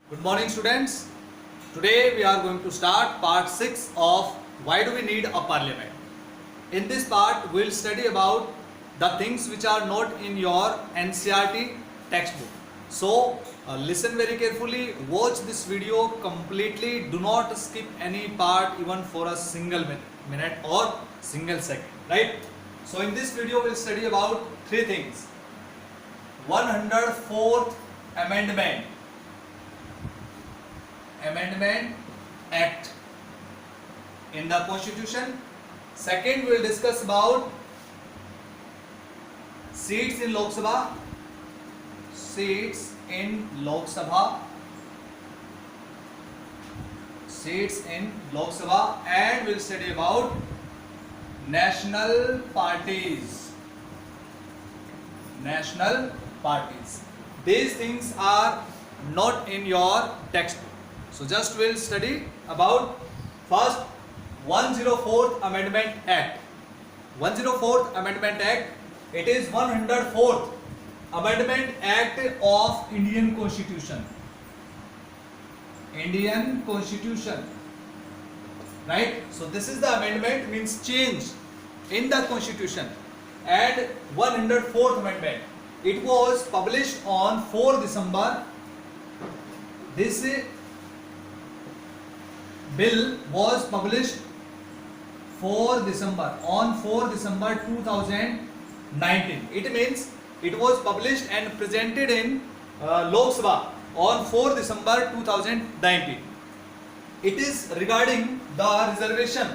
Good morning students. Today we are going to start part 6 of why do we need a parliament. In this part we will study about the things which are not in your NCERT textbook. So listen very carefully, watch this video completely, do not skip any part even for a single minute or single second, right? So in this video we will study about three things. 104th Amendment Act in the Constitution. Second, we will discuss about seats in Lok Sabha. And we will study about national parties. These things are not in your textbook. So just we'll study about first 104th Amendment Act. 104th Amendment Act, it is 104th Amendment Act of Indian Constitution. Right? So this is the amendment, means change in the Constitution. And 104th Amendment, it was published on 4 December. This bill was published on 4 December 2019. It means it was published and presented in Lok Sabha on 4 December 2019. It is regarding the reservation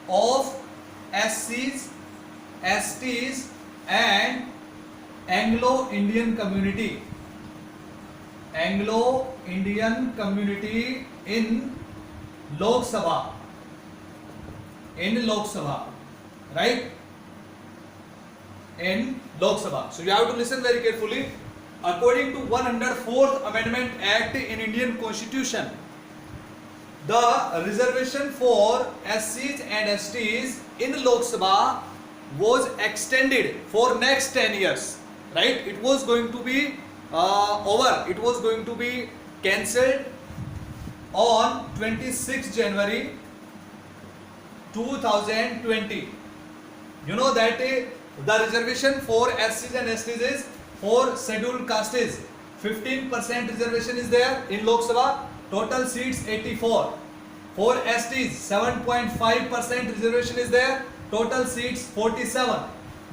of SCs, STs and Anglo-Indian community in Lok Sabha, right? In Lok Sabha. So you have to listen very carefully. According to 104th Amendment Act in Indian Constitution, the reservation for SCs and STs in Lok Sabha was extended for next 10 years, right? It was going to be it was going to be cancelled on 26 January 2020. You know that the reservation for SCs and STs is for scheduled castes. 15% reservation is there in Lok Sabha. Total seats 84. For STs 7.5% reservation is there. Total seats 47.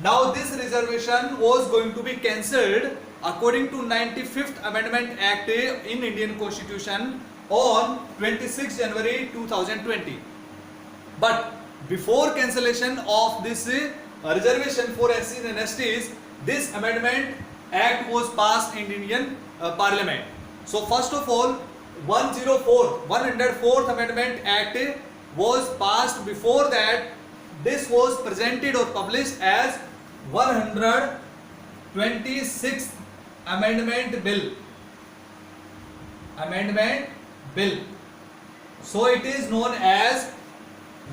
Now this reservation was going to be cancelled according to 95th Amendment Act in Indian Constitution on 26 January 2020. But before cancellation of this reservation for SCs and STs, this Amendment Act was passed in Indian Parliament. So first of all, 104th Amendment Act was passed. Before that, this was presented or published as 126th Amendment Bill. So it is known as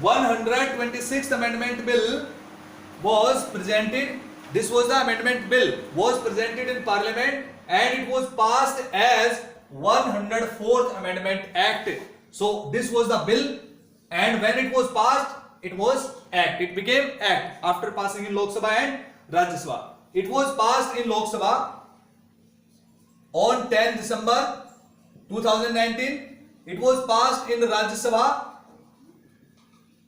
126th Amendment Bill was presented. This was the Amendment Bill was presented in Parliament and it was passed as 104th Amendment Act. So this was the bill, and when it was passed, it was Act. It became Act after passing in Lok Sabha and Rajya Sabha. It was passed in Lok Sabha on 10 December 2019. It was passed in Rajya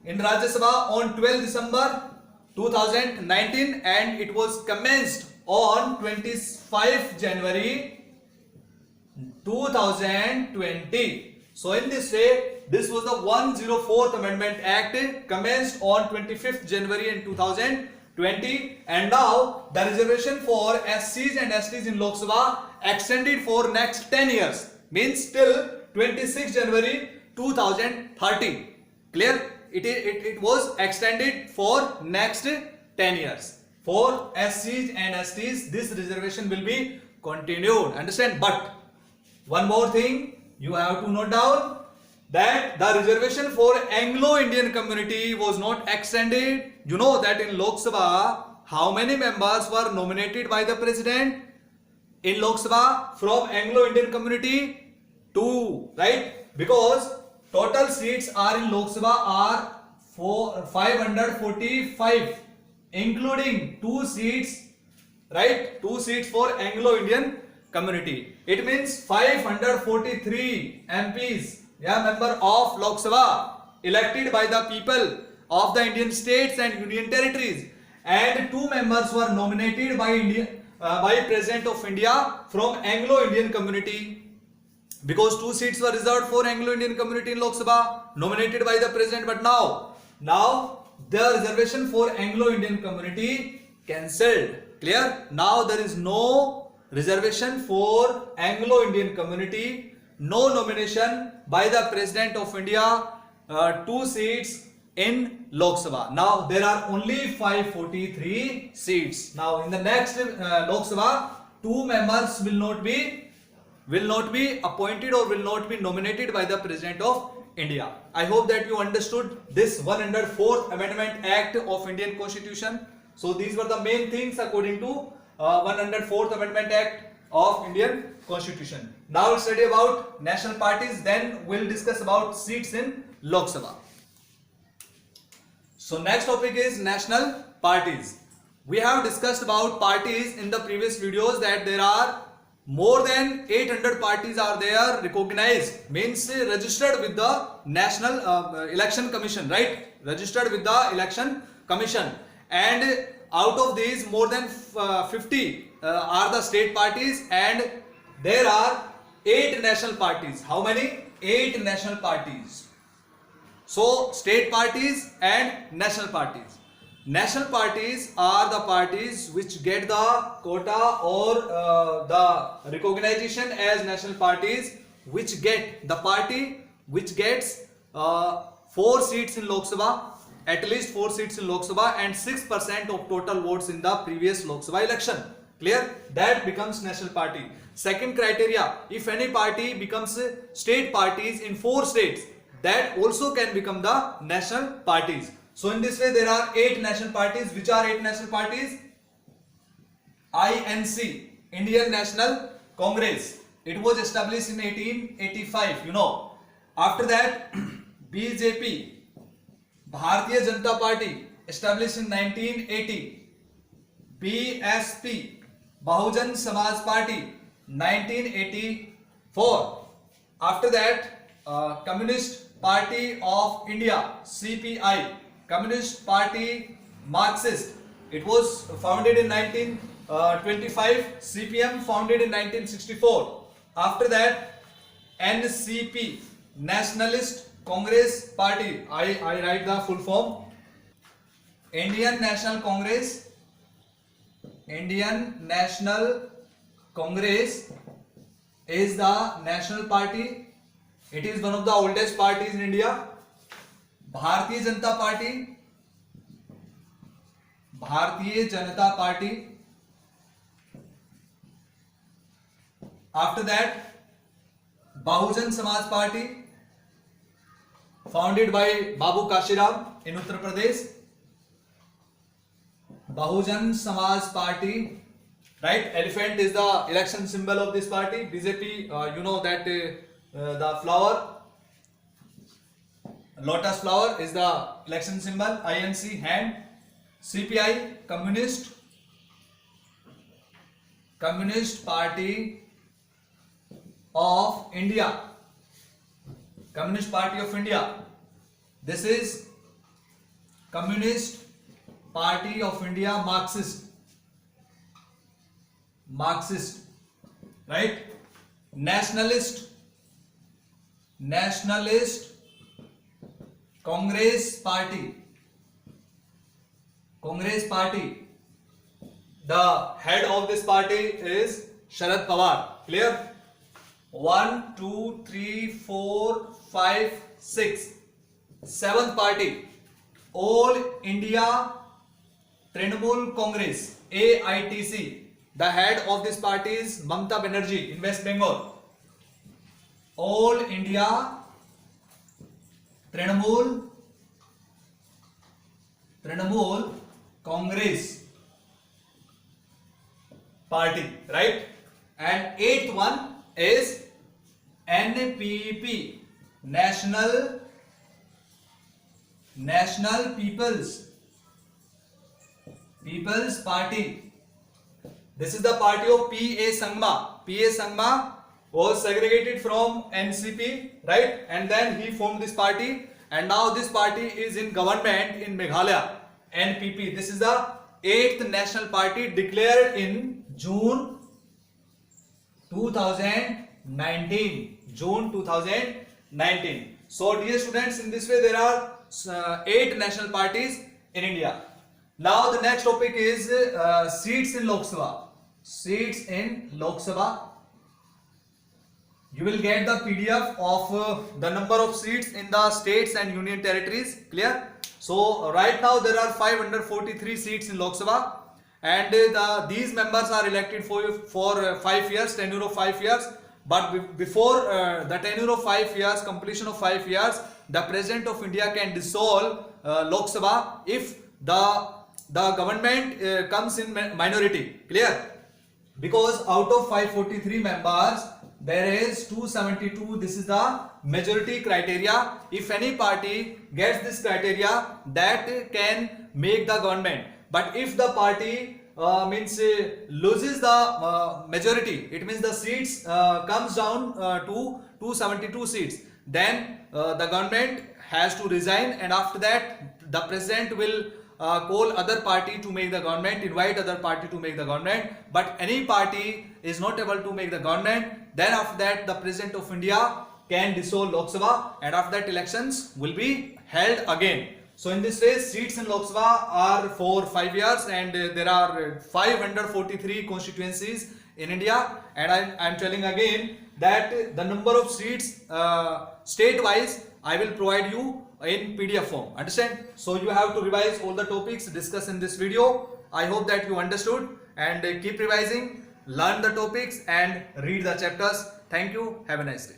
Sabha on 12 December 2019 and it was commenced on 25 January 2020. So in this way, this was the 104th Amendment Act commenced on 25th January in 2020, and now the reservation for SCs and STs in Lok Sabha extended for next 10 years, means till 26 January 2030. Clear? It was extended for next 10 years. For SCs and STs, this reservation will be continued. Understand? But one more thing you have to note down, that the reservation for Anglo-Indian community was not extended. You know that in Lok Sabha, how many members were nominated by the president? in Lok Sabha from Anglo-Indian community 2, right? Because total seats are in Lok Sabha are 545, including 2 seats, right? 2 seats for Anglo-Indian community. It means 543 MPs, yeah, member of Lok Sabha elected by the people of the Indian states and union territories, and 2 members were nominated by President of India from Anglo-Indian community, because 2 seats were reserved for Anglo-Indian community in Lok Sabha, nominated by the President. But now the reservation for Anglo-Indian community cancelled. Clear? Now there is no reservation for Anglo-Indian community, no nomination by the President of India, 2 seats in Lok Sabha. Now there are only 543 seats. Now in the next Lok Sabha, 2 members will not be appointed or will not be nominated by the President of India. I hope that you understood this 104th Amendment Act of Indian Constitution. So these were the main things according to 104th Amendment Act of Indian Constitution. Now we'll study about national parties, then we'll discuss about seats in Lok Sabha. So next topic is national parties. We have discussed about parties in the previous videos, that there are more than 800 parties are there recognized, means registered with the National Election Commission, right? Registered with the Election Commission, and out of these more than 50 are the state parties, and there are 8 national parties. How many? 8 national parties. So state parties and national parties. National parties are the parties which get the quota or the recognition as national parties, which get the party which gets 4 seats in Lok Sabha, at least 4 seats in Lok Sabha, and 6% of total votes in the previous Lok Sabha election. Clear? That becomes national party. Second criteria, if any party becomes state parties in 4 states, that also can become the national parties. So in this way there are 8 national parties. Which are 8 national parties? INC, Indian National Congress. It was established in 1885, you know. After that, BJP, Bharatiya Janata Party, established in 1980. BSP, Bahujan Samaj Party, 1984. After that, Communist Party of India, CPI, Communist Party Marxist. It was founded in 1925. CPM founded in 1964. After that, NCP, Nationalist Congress Party. I write the full form. Indian National Congress. Indian National Congress is the national party. It is one of the oldest parties in India. Bharatiya Janata Party. Bharatiya Janata Party. After that, Bahujan Samaj Party, founded by Babu Kashiram in Uttar Pradesh. Bahujan Samaj Party, right? Elephant is the election symbol of this party. BJP, you know that the flower, lotus flower, is the election symbol. INC, hand. CPI, Communist Party of India. Communist Party of India. This is Communist Party of India, Marxist, right? Nationalist Congress Party. The head of this party is Sharad Pawar. Clear? 1, 2, 3, 4, 5, 6. 7th party, All India Trinamool Congress, AITC. The head of this party is Mamata Banerjee in West Bengal. All India Trinamool Congress Party, right? and eighth one is NPP, National People's Party. This is the party of P.A. Sangma. P.A. Sangma was segregated from NCP, right? And then he formed this party, and now this party is in government in Meghalaya. NPP. This is the 8th national party declared in June 2019. June 2019. So dear students, in this way there are 8 national parties in India. Now the next topic is seats in Lok Sabha. Seats in Lok Sabha. You will get the PDF of the number of seats in the states and union territories. Clear? So right now there are 543 seats in Lok Sabha, and these members are elected for 5 years, tenure of 5 years. But before the tenure of 5 years, completion of 5 years, the President of India can dissolve Lok Sabha if the government comes in minority. Clear? Because out of 543 members, there is 272. This is the majority criteria. If any party gets this criteria, that can make the government. But if the party loses the majority, it means the seats comes down to 272 seats, then the government has to resign, and after that the president will call other party to make the government, invite other party to make the government. But any party is not able to make the government, then after that the President of India can dissolve Lok Sabha, and after that elections will be held again. So in this way, seats in Lok Sabha are for 5 years, and there are 543 constituencies in India. And I am telling again that the number of seats state wise I will provide you in PDF form. Understand? So you have to revise all the topics discussed in this video. I hope that you understood, and keep revising, learn the topics and read the chapters. Thank you. Have a nice day.